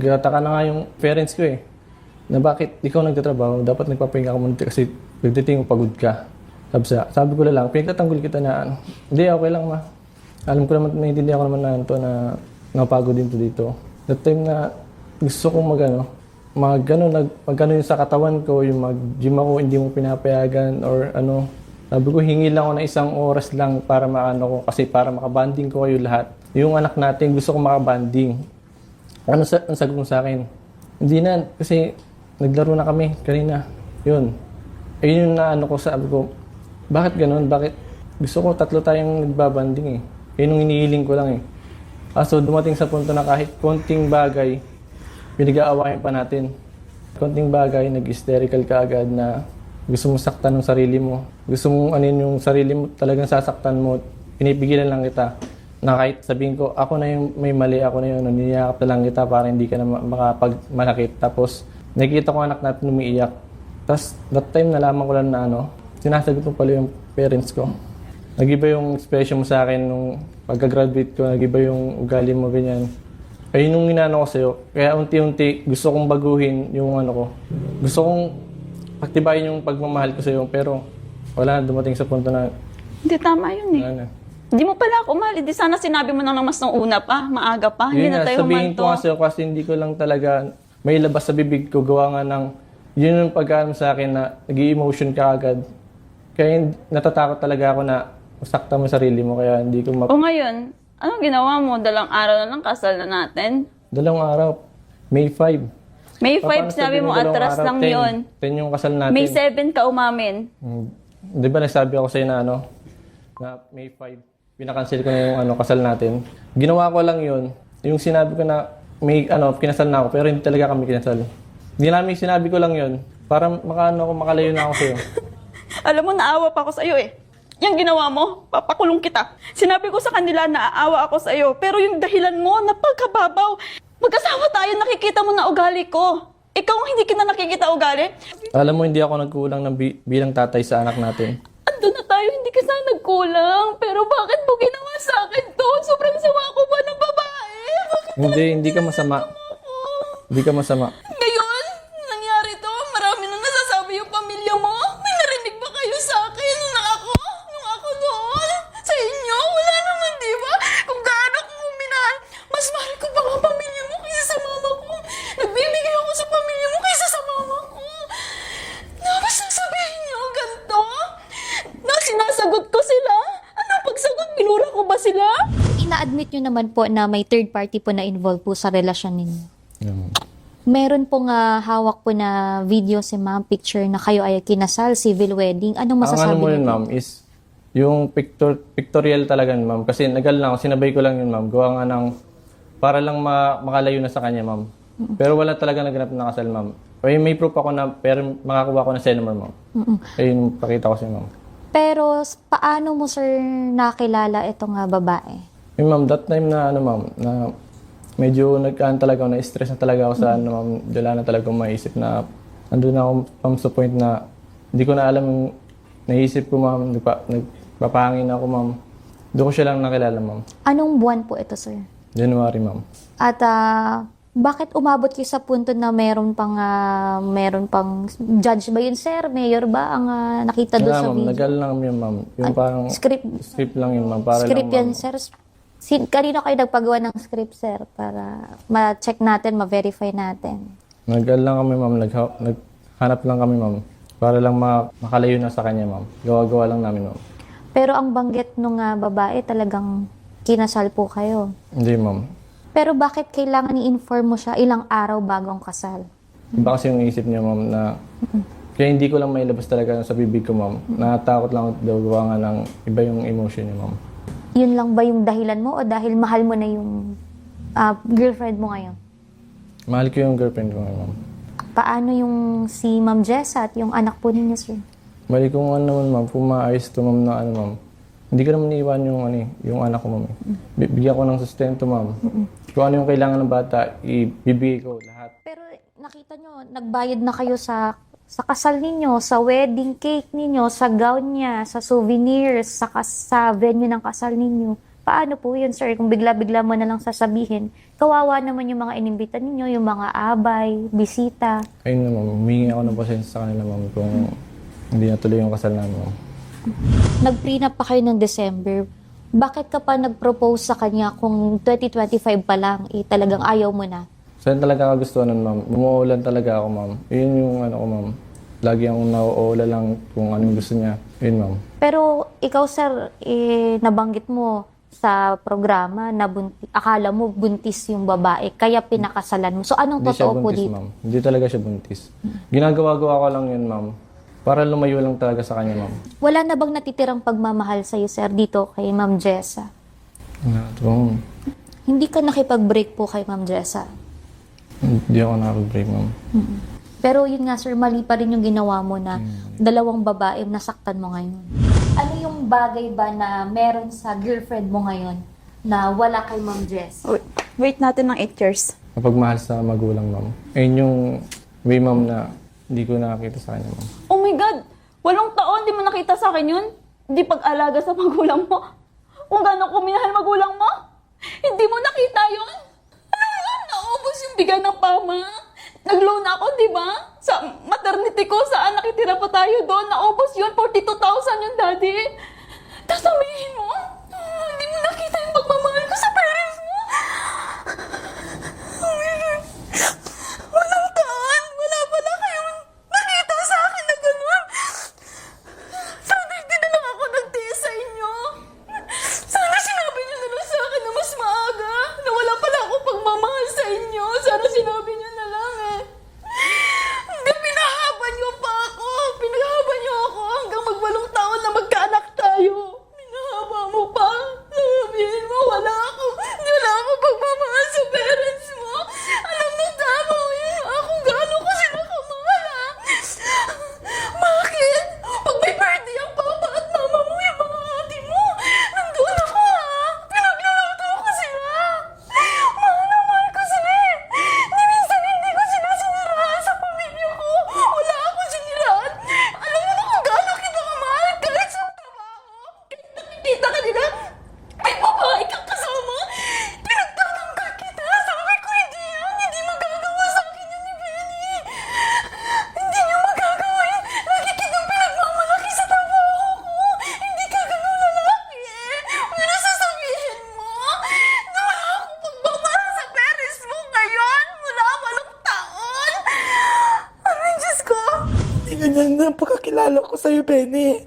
Nagtataka na nga yung parents ko eh, na bakit ikaw nagtatrabaho, dapat nagpapahinga ka muna kasi pagdating mo pagod ka. Sabi ko na lang, pinagtatanggol kita na ano, hindi, okay lang ma. Alam ko naman, naiintindihan ko naman na ito na napagod din to dito. That time na gusto kong magano yung sa katawan ko, yung mag-gym ako, hindi mo pinapayagan or ano. Sabi ko, hingi lang ako na 1 oras lang para maano ko, kasi para makabanding ko kayo lahat. Yung anak natin, gusto kong makabanding. Ano ang sagot mo sa akin? Hindi na, kasi naglaro na kami kanina. Yun. Ayun yung naano ko, sabi ko, bakit ganun? Bakit? Gusto ko 3 tayong nagbabanding eh. Yun yung inihiling ko lang eh. So dumating sa punto na kahit konting bagay, pinag-aawayan pa natin. Konting bagay, nag-hysterical ka agad na gusto mong saktan ng sarili mo. Gusto mong anin yung sarili mo, talagang sasaktan mo. Pinipigilan lang kita. Na kahit sabihin ko, ako na yung may mali, ako na yun, niyakap na lang kita para hindi ka na makapagmalakit. Tapos, nakikita ko anak natin umiiyak. Tapos, that time nalaman ko lang na sinasagot mo pala yung parents ko. Nag-iba yung expression mo sa akin nung pagka-graduate ko, nag-iba yung ugali mo, ganyan. Ayun yung ginano ko sa'yo. Kaya unti-unti, gusto kong baguhin yung ko. Gusto kong pagtibayin yung pagmamahal ko sa'yo, pero wala na, dumating sa punto na... Hindi, tama yun eh. Hindi mo pala ako mahal. Di sana sinabi mo nang mas nung una pa, maaga pa. Hindi na tayo sabihin humanto. ko nga sa'yo kasi hindi ko lang talaga may labas sa bibig ko. Gawa nga ng, yun yung pagkaalam sa akin na nag-i-emotion ka agad. Kaya natatakot talaga ako na masakta mo sarili mo. Kaya hindi ko O ngayon, anong ginawa mo? 2 araw na lang kasal na natin? 2 araw. May 5. May 5, sabi mo, atras lang yun. 10 yung kasal natin. May 7 ka umamin. Di ba nagsabi ako sa'yo na na May 5. Pinakancel ko na yung kasal natin. Ginawa ko lang yun. Yung sinabi ko na may kinasal na ako, pero hindi talaga kami kinasal. Hindi namin sinabi ko lang yun. Para makalayo na ako sa'yo. Alam mo, naawa pa ako sa'yo eh. Yung ginawa mo, papakulong kita. Sinabi ko sa kanila na aawa ako sa'yo, pero yung dahilan mo, napagkababaw. Mag-asawa tayo, nakikita mo na ugali ko. Ikaw hindi kita nakikita ugali. Alam mo, hindi ako nagkulang ng bilang tatay sa anak natin. Ando na tayo, hindi ka sana nagkulang. Pero bakit mo ginawa sa akin to? Sobrang sama ko ba ng babae? Bakit Hindi ka masama. Hindi ka masama. ngayon, nangyari to, marami nang nasasabi yung pamilya mo. May narinig ba kayo sa akin nung ako doon? Sa inyo? Wala naman, di ba? Kung gaano ko minahal, mas mahal ko pa ang pamilya mo kaysa sa mama ko. Nagbibigay ako sa pamilya mo kaysa sa mama ko. Tapos sasabihin niyo ganito? Na sinasagot ko sila? Ano pagsagot? Binura ko ba sila? Ina-admit nyo naman po na may third party po na involved po sa relasyon ninyo. Meron pong hawak po na video si ma'am, picture na kayo ay kinasal, civil wedding. Anong masasabi Ang mo yun, niyo po? ma'am, is yung pictorial talaga, ma'am. Kasi nagal lang ako, sinabay ko lang yun, ma'am. Gawa nga ng, para lang makalayo na sa kanya, ma'am. Pero wala talaga naganap na kasal, ma'am. May proof ako na, pero makakuha ko na sa number, ma'am. Ayun, pakita ko sa'yo, ma'am. Pero paano mo, sir, nakilala itong babae? Yung ma'am, that time na, ma'am, na medyo talaga ako, na-stress na talaga ako sa ma'am. Wala na talaga akong maisip na, nandun na ako, ma'am, sa point na, hindi ko na alam yung naisip ko, ma'am. Nagpapahangin ako, ma'am. Doon ko siya lang nakilala, ma'am. Anong buwan po ito, sir? January, ma'am. At bakit umabot kayo sa punto na meron pang judge ba yun, sir? Mayor ba ang nakita doon sa Ma'am, video? nagal lang yun, ma'am. Yung parang script lang yun, ma'am. Para Script lang, yan, ma'am. sir. Kanino kayo nagpagawa ng script, sir? Para ma-check natin, ma-verify natin. Nagal lang kami, ma'am. Naghanap lang kami, ma'am. Para lang makalayo na sa kanya, ma'am. Gawa-gawa lang namin, ma'am. Pero ang banggit nung babae, talagang kinasal po kayo. Hindi, ma'am. Pero bakit kailangan i-inform mo siya ilang araw bago ang kasal? Iba kasi yung isip niya, ma'am, na kaya hindi ko lang mailabas talaga sa bibig ko, ma'am. Natakot lang daw gawa nga ng iba yung emotion niya, ma'am. Yun lang ba yung dahilan mo o dahil mahal mo na yung girlfriend mo ngayon? Mahal ko yung girlfriend ko ngayon, ma'am. Paano yung si Ma'am Jessa at yung anak po ninyo, sir? Bali kung naman, ma'am, kung maayos to, ma'am, na ma'am. Hindi ko naman iiwan yung anak ko, ma'am. Bigyan ko ng sustento, ma'am. Kung ano yung kailangan ng bata, ibibigay ko lahat. Pero nakita nyo, nagbayad na kayo sa kasal ninyo, sa wedding cake ninyo, sa gown niya, sa souvenirs, sa venue ng kasal ninyo. Paano po yun, sir? Kung bigla-bigla mo na lang sasabihin, kawawa naman yung mga inimbita ninyo, yung mga abay, bisita. Ayun na, ma'am. Humingi ako ng pasensya sa kanila, ma'am, kung hindi natuloy yung kasal namin, ma'am. Nag-prenup pa kayo ng December. Bakit ka pa nag-propose sa kanya kung 2025 pa lang, talagang ayaw mo na? Saan talaga ako gusto nun, ma'am? Umuulan talaga ako, ma'am. Yun yung ano ko, ma'am. Lagi akong nauula lang kung anong gusto niya. Yun, ma'am. Pero ikaw, sir, nabanggit mo sa programa na akala mo buntis yung babae, kaya pinakasalan mo. So, anong Hindi siya totoo po buntis, dito? ma'am. Hindi talaga siya buntis. Ginagawa-gawa ko lang yun, ma'am. Para lumayo lang talaga sa kanya, ma'am. Wala na bang natitirang pagmamahal sa'yo, sir, dito kay Ma'am Jessa? Ma'am. Hindi ka nakipag-break po kay Ma'am Jessa. Hindi ako nakapag-break, ma'am. Pero yun nga, sir, mali pa rin yung ginawa mo na dalawang babae nasaktan mo ngayon. Ano yung bagay ba na meron sa girlfriend mo ngayon na wala kay Ma'am Jess? Wait natin ng 8 years. Mapagmahal sa magulang, ma'am. Ayun yung way, ma'am, na hindi ko nakakita sa kanya, ma'am. Oh my God! 8 taon, di mo nakita sa akin yun? Di pag-alaga sa magulang mo? Kung gano'n ko minahal magulang mo? Hindi mo nakita yun? Ano yun? Naubos yung bigay ng pama. Nag-loan ako, di ba? Sa maternity ko, saan nakitira pa tayo doon? Naubos yun, 42,000 yung daddy. Tapos sabihin mo, hindi mo nakita yung pagmamahal ko sa parents mo? Oh my God. 8 taon, wala pala kayong nakita sa akin na gano'n. Sana hindi na lang ako nagtiis sa inyo. Sana sinabi niyo na lang sa akin na mas maaga, na wala pala akong pagmamahal sa inyo. Sana sinabi niyo na lang eh. Hindi, pinahaba niyo pa ako. Pinahaba niyo ako hanggang mag-8 taon na magkaanak tayo. Pinahaba mo pa. Sabihin mo, wala ako pagmamahal sa parents mo. Alam mo, tama yun. Ako gano'n ko sila kamahal, ha? Bakit? Pag may birthday ang papa at mama mo, yung mga ate mo, nandun ako, ha? Pinagluluto ko sila. Mahal na mahal ko sila, eh. Ni minsan hindi ko sila siniraan sa pamilya ko. Wala ako siniraan. Alam mo na kung gano'n kita kamahal kahit sa trabaho. Kahit nakikita ka nila, may babae kang kasama. Pinagtatanggal kita. Sabi ko, hindi yan. Hindi magagawa sa akin yan ni Benny. Hindi niyo magagawa yan. Lagi kitang pinagmamalaki sa trabaho ko. Hindi ka ganun lalaki eh. Pero sasabihin mo na wala akong pagmamahal sa parents mo ngayon. Wala 8 taon. Ay, Diyos ko. Hindi ganyan na pagkakilala ko sa'yo, Benny.